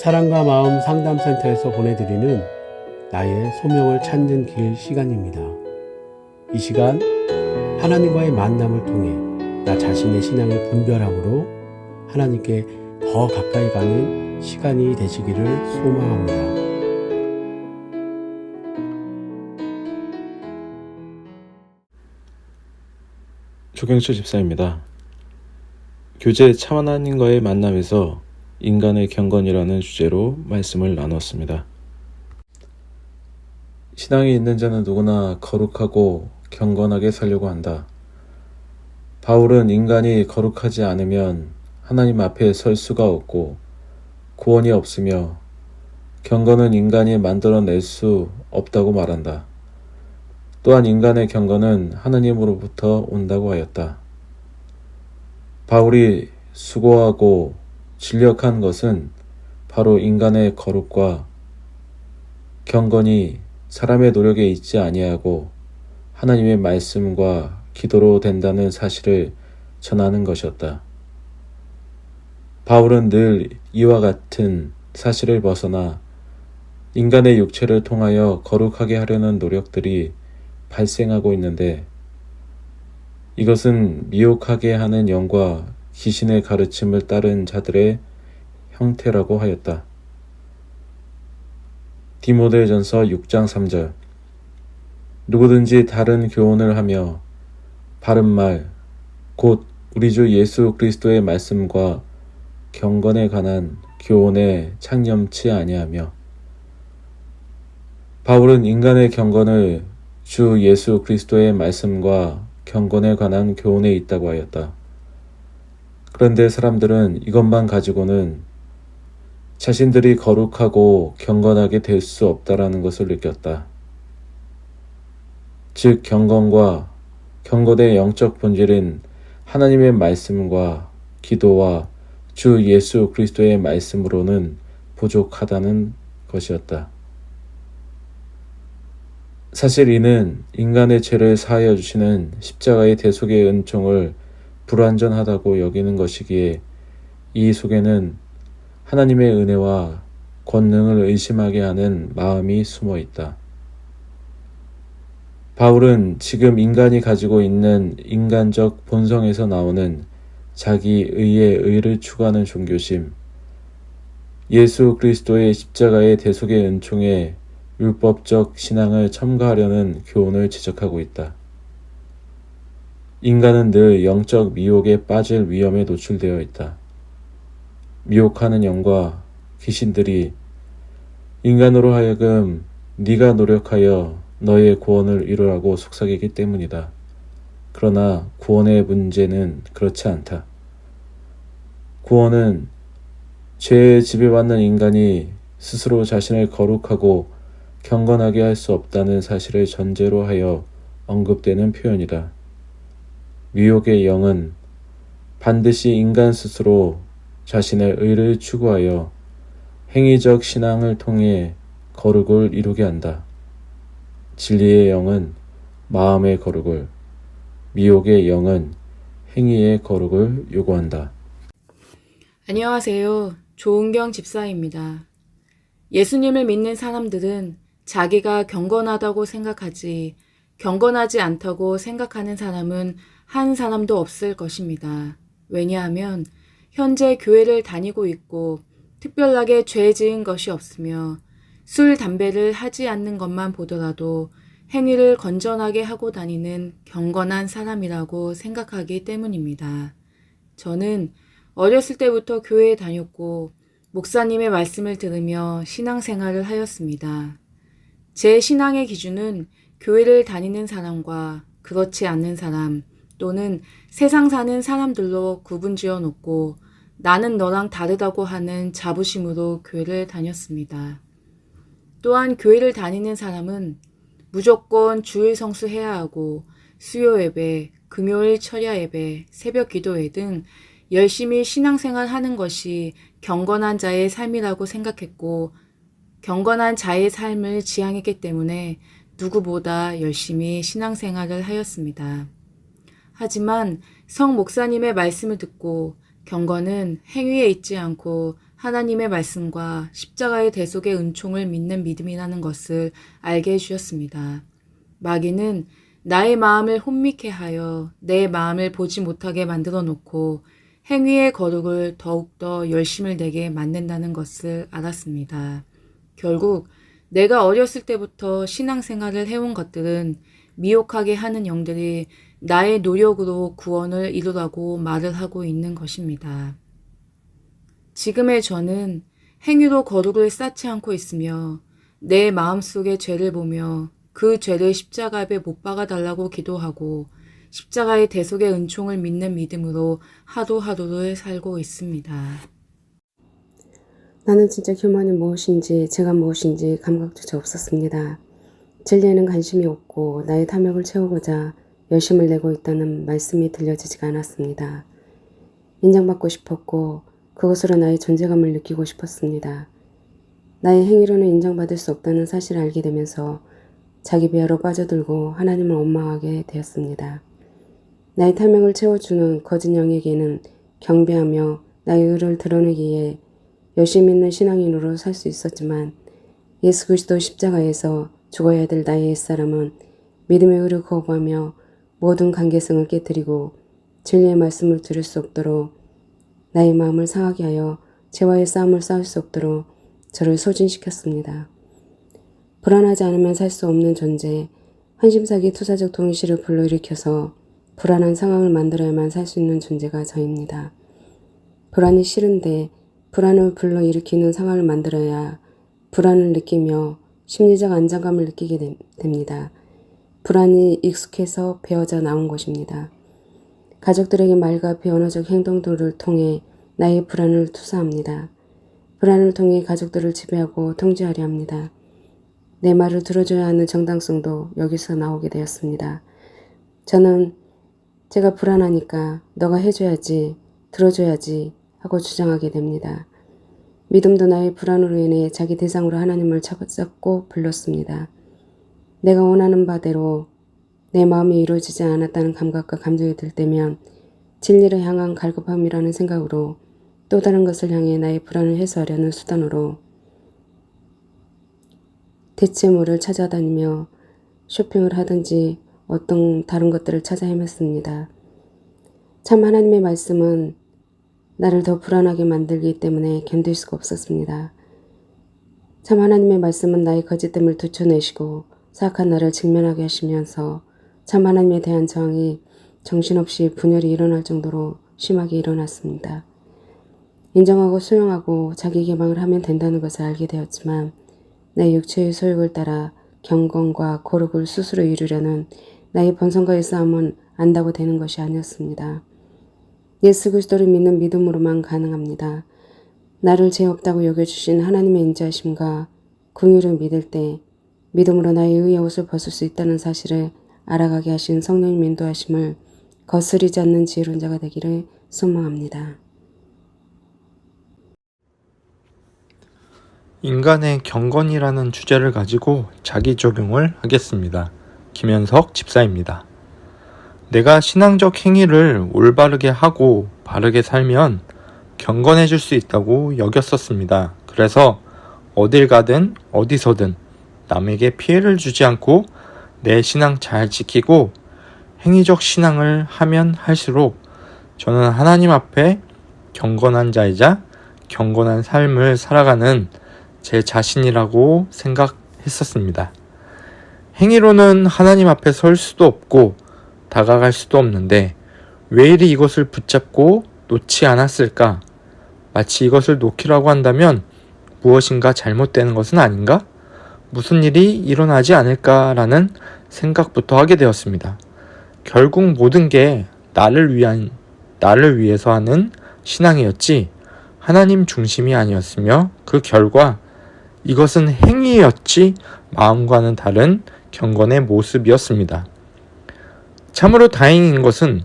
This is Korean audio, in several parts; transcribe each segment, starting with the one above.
사랑과 마음 상담센터에서 보내드리는 나의 소명을 찾는 길 시간입니다. 이 시간 하나님과의 만남을 통해 나 자신의 신앙을 분별함으로 하나님께 더 가까이 가는 시간이 되시기를 소망합니다. 조경철 집사입니다. 교제 참 하나님과의 만남에서 인간의 경건이라는 주제로 말씀을 나눴습니다. 신앙이 있는 자는 누구나 거룩하고 경건하게 살려고 한다. 바울은 인간이 거룩하지 않으면 하나님 앞에 설 수가 없고 구원이 없으며 경건은 인간이 만들어낼 수 없다고 말한다. 또한 인간의 경건은 하나님으로부터 온다고 하였다. 바울이 수고하고 진력한 것은 바로 인간의 거룩과 경건이 사람의 노력에 있지 아니하고 하나님의 말씀과 기도로 된다는 사실을 전하는 것이었다. 바울은 늘 이와 같은 사실을 벗어나 인간의 육체를 통하여 거룩하게 하려는 노력들이 발생하고 있는데 이것은 미혹하게 하는 영과 귀신의 가르침을 따른 자들의 형태라고 하였다. 디모데전서 6장 3절 누구든지 다른 교훈을 하며 바른 말, 곧 우리 주 예수 그리스도의 말씀과 경건에 관한 교훈에 창념치 아니하며. 바울은 인간의 경건을 주 예수 그리스도의 말씀과 경건에 관한 교훈에 있다고 하였다. 그런데 사람들은 이것만 가지고는 자신들이 거룩하고 경건하게 될 수 없다라는 것을 느꼈다. 즉 경건과 경건의 영적 본질은 하나님의 말씀과 기도와 주 예수 그리스도의 말씀으로는 부족하다는 것이었다. 사실 이는 인간의 죄를 사하여 주시는 십자가의 대속의 은총을 불완전하다고 여기는 것이기에 이 속에는 하나님의 은혜와 권능을 의심하게 하는 마음이 숨어 있다. 바울은 지금 인간이 가지고 있는 인간적 본성에서 나오는 자기 의의 의를 추구하는 종교심, 예수 그리스도의 십자가의 대속의 은총에 율법적 신앙을 첨가하려는 교훈을 지적하고 있다. 인간은 늘 영적 미혹에 빠질 위험에 노출되어 있다. 미혹하는 영과 귀신들이 인간으로 하여금 네가 노력하여 너의 구원을 이루라고 속삭이기 때문이다. 그러나 구원의 문제는 그렇지 않다. 구원은 죄에 지배받는 인간이 스스로 자신을 거룩하고 경건하게 할 수 없다는 사실을 전제로 하여 언급되는 표현이다. 미혹의 영은 반드시 인간 스스로 자신의 의를 추구하여 행위적 신앙을 통해 거룩을 이루게 한다. 진리의 영은 마음의 거룩을, 미혹의 영은 행위의 거룩을 요구한다. 안녕하세요. 조은경 집사입니다. 예수님을 믿는 사람들은 자기가 경건하다고 생각하지 경건하지 않다고 생각하는 사람은 한 사람도 없을 것입니다. 왜냐하면 현재 교회를 다니고 있고 특별하게 죄 지은 것이 없으며 술, 담배를 하지 않는 것만 보더라도 행위를 건전하게 하고 다니는 경건한 사람이라고 생각하기 때문입니다. 저는 어렸을 때부터 교회에 다녔고 목사님의 말씀을 들으며 신앙생활을 하였습니다. 제 신앙의 기준은 교회를 다니는 사람과 그렇지 않는 사람 또는 세상 사는 사람들로 구분지어 놓고 나는 너랑 다르다고 하는 자부심으로 교회를 다녔습니다. 또한 교회를 다니는 사람은 무조건 주일 성수해야 하고 수요 예배, 금요일 철야 예배, 새벽 기도회 등 열심히 신앙생활 하는 것이 경건한 자의 삶이라고 생각했고 경건한 자의 삶을 지향했기 때문에 누구보다 열심히 신앙생활을 하였습니다. 하지만 성 목사님의 말씀을 듣고 경건은 행위에 있지 않고 하나님의 말씀과 십자가의 대속의 은총을 믿는 믿음이라는 것을 알게 해주셨습니다. 마귀는 나의 마음을 혼미케 하여 내 마음을 보지 못하게 만들어 놓고 행위의 거룩을 더욱더 열심을 내게 만든다는 것을 알았습니다. 결국 내가 어렸을 때부터 신앙생활을 해온 것들은 미혹하게 하는 영들이 나의 노력으로 구원을 이루라고 말을 하고 있는 것입니다. 지금의 저는 행위로 거룩을 쌓지 않고 있으며 내 마음속의 죄를 보며 그 죄를 십자가 앞에 못 박아 달라고 기도하고 십자가의 대속의 은총을 믿는 믿음으로 하루하루를 살고 있습니다. 나는 진짜 교만이 무엇인지 제가 무엇인지 감각조차 없었습니다. 진리에는 관심이 없고 나의 탐욕을 채우고자 열심을 내고 있다는 말씀이 들려지지가 않았습니다. 인정받고 싶었고 그것으로 나의 존재감을 느끼고 싶었습니다. 나의 행위로는 인정받을 수 없다는 사실을 알게 되면서 자기 비하로 빠져들고 하나님을 원망하게 되었습니다. 나의 탐욕을 채워주는 거짓 영에게는 경배하며 나의 의를 드러내기 위해 열심히 있는 신앙인으로 살 수 있었지만 예수 그리스도 십자가에서 죽어야 될 나의 옛사람은 믿음의 의를 거부하며 모든 관계성을 깨뜨리고 진리의 말씀을 들을 수 없도록 나의 마음을 상하게 하여 죄와의 싸움을 싸울 수 없도록 저를 소진시켰습니다. 불안하지 않으면 살 수 없는 존재, 한심사기 투사적 동의시를 불러일으켜서 불안한 상황을 만들어야만 살 수 있는 존재가 저입니다. 불안이 싫은데 불안을 불러일으키는 상황을 만들어야 불안을 느끼며 심리적 안정감을 느끼게 됩니다. 불안이 익숙해서 배어져 나온 것입니다. 가족들에게 말과 비언어적 행동들을 통해 나의 불안을 투사합니다. 불안을 통해 가족들을 지배하고 통제하려 합니다. 내 말을 들어줘야 하는 정당성도 여기서 나오게 되었습니다. 저는 제가 불안하니까 너가 해줘야지, 들어줘야지 하고 주장하게 됩니다. 믿음도 나의 불안으로 인해 자기 대상으로 하나님을 찾고 불렀습니다. 내가 원하는 바대로 내 마음이 이루어지지 않았다는 감각과 감정이 들 때면 진리를 향한 갈급함이라는 생각으로 또 다른 것을 향해 나의 불안을 해소하려는 수단으로 대체물을 찾아다니며 쇼핑을 하든지 어떤 다른 것들을 찾아 헤맸습니다. 참 하나님의 말씀은 나를 더 불안하게 만들기 때문에 견딜 수가 없었습니다. 참 하나님의 말씀은 나의 거짓됨을 들춰내시고 사악한 나를 직면하게 하시면서 참 하나님에 대한 저항이 정신없이 분열이 일어날 정도로 심하게 일어났습니다. 인정하고 수용하고 자기 개방을 하면 된다는 것을 알게 되었지만 내 육체의 소욕을 따라 경건과 거룩을 스스로 이루려는 나의 본성과의 싸움은 안다고 되는 것이 아니었습니다. 예수 그리스도를 믿는 믿음으로만 가능합니다. 나를 죄 없다고 여겨주신 하나님의 인자하심과 긍휼을 믿을 때 믿음으로 나의 의의 옷을 벗을 수 있다는 사실을 알아가게 하신 성령님 인도하심을 거스르지 않는 지혜로운 자가 되기를 소망합니다. 인간의 경건이라는 주제를 가지고 자기 적용을 하겠습니다. 김현석 집사입니다. 내가 신앙적 행위를 올바르게 하고 바르게 살면 경건해질 수 있다고 여겼었습니다. 그래서 어딜 가든 어디서든 남에게 피해를 주지 않고 내 신앙 잘 지키고 행위적 신앙을 하면 할수록 저는 하나님 앞에 경건한 자이자 경건한 삶을 살아가는 제 자신이라고 생각했었습니다. 행위로는 하나님 앞에 설 수도 없고 다가갈 수도 없는데 왜 이리 이것을 붙잡고 놓지 않았을까? 마치 이것을 놓기라고 한다면 무엇인가 잘못되는 것은 아닌가? 무슨 일이 일어나지 않을까라는 생각부터 하게 되었습니다. 결국 모든 게 나를 위해서 하는 신앙이었지 하나님 중심이 아니었으며 그 결과 이것은 행위였지 마음과는 다른 경건의 모습이었습니다. 참으로 다행인 것은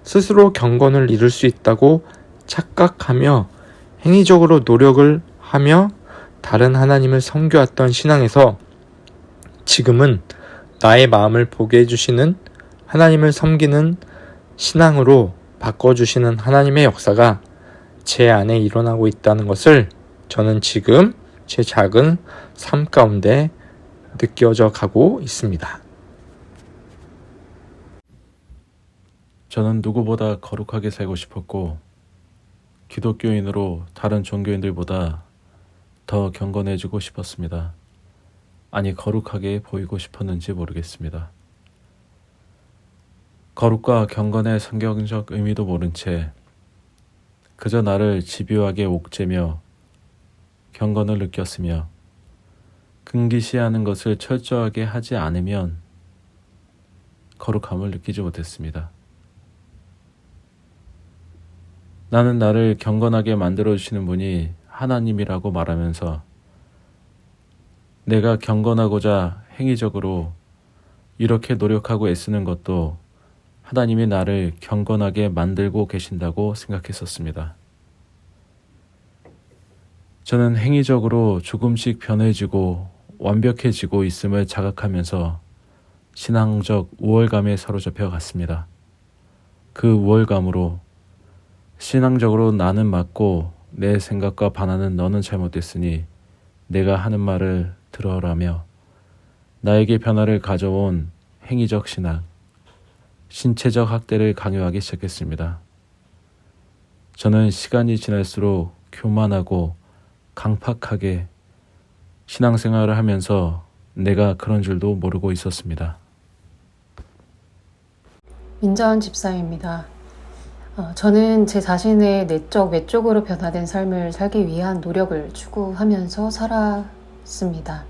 스스로 경건을 이룰 수 있다고 착각하며 행위적으로 노력을 하며 다른 하나님을 섬겨왔던 신앙에서 지금은 나의 마음을 보게 해주시는 하나님을 섬기는 신앙으로 바꿔주시는 하나님의 역사가 제 안에 일어나고 있다는 것을 저는 지금 제 작은 삶 가운데 느껴져 가고 있습니다. 저는 누구보다 거룩하게 살고 싶었고 기독교인으로 다른 종교인들보다 더 경건해지고 싶었습니다. 아니, 거룩하게 보이고 싶었는지 모르겠습니다. 거룩과 경건의 성경적 의미도 모른 채 그저 나를 집요하게 옥죄며 경건을 느꼈으며 금기시하는 것을 철저하게 하지 않으면 거룩함을 느끼지 못했습니다. 나는 나를 경건하게 만들어주시는 분이 하나님이라고 말하면서 내가 경건하고자 행위적으로 이렇게 노력하고 애쓰는 것도 하나님이 나를 경건하게 만들고 계신다고 생각했었습니다. 저는 행위적으로 조금씩 변해지고 완벽해지고 있음을 자각하면서 신앙적 우월감에 사로잡혀 갔습니다. 그 우월감으로 신앙적으로 나는 맞고 내 생각과 반하는 너는 잘못됐으니 내가 하는 말을 들어라며 나에게 변화를 가져온 행위적 신앙, 신체적 학대를 강요하기 시작했습니다. 저는 시간이 지날수록 교만하고 강팍하게 신앙생활을 하면서 내가 그런 줄도 모르고 있었습니다. 민자원 집사입니다. 저는 제 자신의 내적, 외적으로 변화된 삶을 살기 위한 노력을 추구하면서 살았습니다.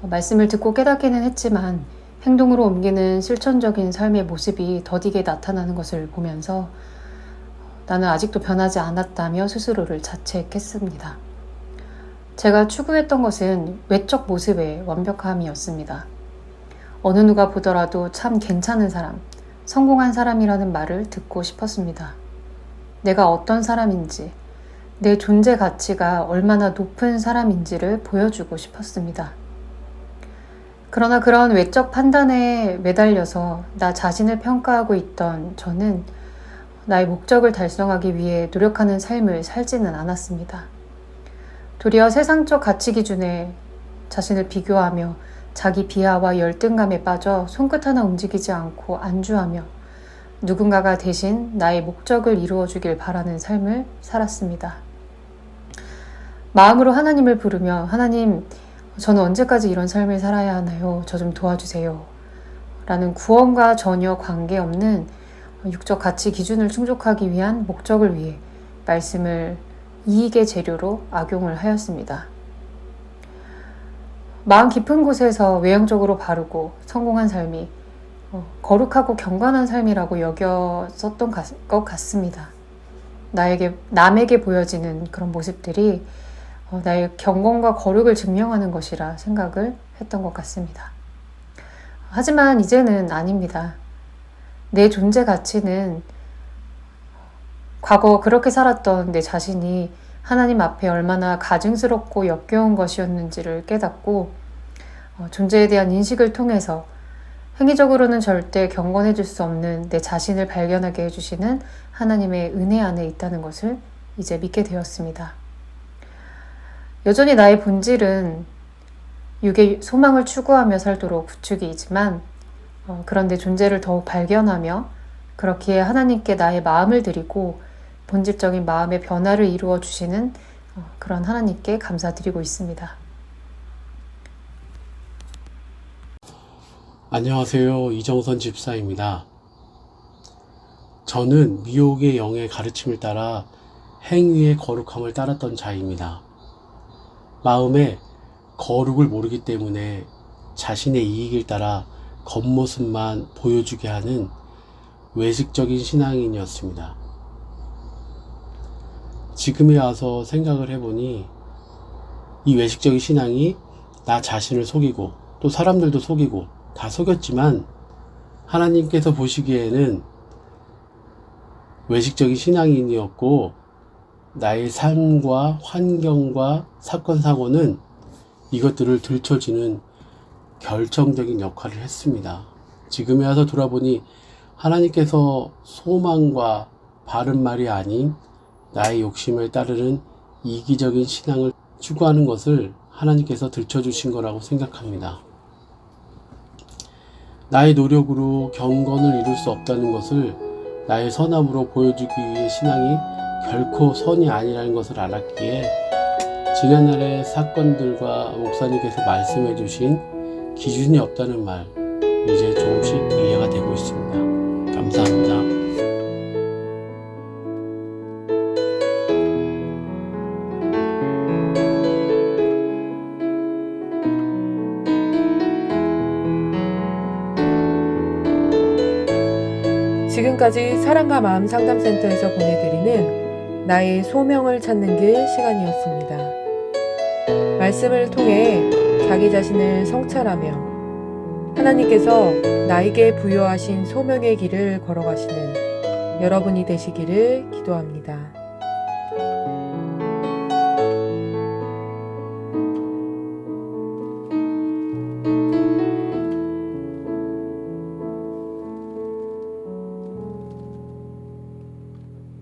말씀을 듣고 깨닫기는 했지만 행동으로 옮기는 실천적인 삶의 모습이 더디게 나타나는 것을 보면서 나는 아직도 변하지 않았다며 스스로를 자책했습니다. 제가 추구했던 것은 외적 모습의 완벽함이었습니다. 어느 누가 보더라도 참 괜찮은 사람, 성공한 사람이라는 말을 듣고 싶었습니다. 내가 어떤 사람인지, 내 존재 가치가 얼마나 높은 사람인지를 보여주고 싶었습니다. 그러나 그런 외적 판단에 매달려서 나 자신을 평가하고 있던 저는 나의 목적을 달성하기 위해 노력하는 삶을 살지는 않았습니다. 도리어 세상적 가치 기준에 자신을 비교하며 자기 비하와 열등감에 빠져 손끝 하나 움직이지 않고 안주하며 누군가가 대신 나의 목적을 이루어주길 바라는 삶을 살았습니다. 마음으로 하나님을 부르며 하나님, 저는 언제까지 이런 삶을 살아야 하나요? 저 좀 도와주세요. 라는 구원과 전혀 관계없는 육적 가치 기준을 충족하기 위한 목적을 위해 말씀을 이익의 재료로 악용을 하였습니다. 마음 깊은 곳에서 외형적으로 바르고 성공한 삶이 거룩하고 경건한 삶이라고 여겼었던 것 같습니다. 남에게 보여지는 그런 모습들이 나의 경건과 거룩을 증명하는 것이라 생각을 했던 것 같습니다. 하지만 이제는 아닙니다. 내 존재 가치는 과거 그렇게 살았던 내 자신이 하나님 앞에 얼마나 가증스럽고 역겨운 것이었는지를 깨닫고 존재에 대한 인식을 통해서 행위적으로는 절대 경건해질 수 없는 내 자신을 발견하게 해주시는 하나님의 은혜 안에 있다는 것을 이제 믿게 되었습니다. 여전히 나의 본질은 육의 소망을 추구하며 살도록 부추기이지만 그런 내 존재를 더욱 발견하며 그렇기에 하나님께 나의 마음을 드리고 본질적인 마음의 변화를 이루어 주시는 그런 하나님께 감사드리고 있습니다. 안녕하세요. 이정선 집사입니다. 저는 미혹의 영의 가르침을 따라 행위의 거룩함을 따랐던 자입니다. 마음에 거룩을 모르기 때문에 자신의 이익을 따라 겉모습만 보여주게 하는 외식적인 신앙인이었습니다. 지금에 와서 생각을 해보니 이 외식적인 신앙이 나 자신을 속이고 또 사람들도 속이고 다 속였지만 하나님께서 보시기에는 외식적인 신앙인이었고 나의 삶과 환경과 사건 사고는 이것들을 들춰지는 결정적인 역할을 했습니다. 지금에 와서 돌아보니 하나님께서 소망과 바른 말이 아닌 나의 욕심을 따르는 이기적인 신앙을 추구하는 것을 하나님께서 들춰주신 거라고 생각합니다. 나의 노력으로 경건을 이룰 수 없다는 것을 나의 선함으로 보여주기 위해 신앙이 결코 선이 아니라는 것을 알았기에 지난날의 사건들과 목사님께서 말씀해 주신 기준이 없다는 말, 이제 조금씩 이해가 되고 있습니다. 감사합니다. 지금까지 사랑과 마음 상담센터에서 보내드리는 나의 소명을 찾는 길 시간이었습니다. 말씀을 통해 자기 자신을 성찰하며 하나님께서 나에게 부여하신 소명의 길을 걸어가시는 여러분이 되시기를 기도합니다.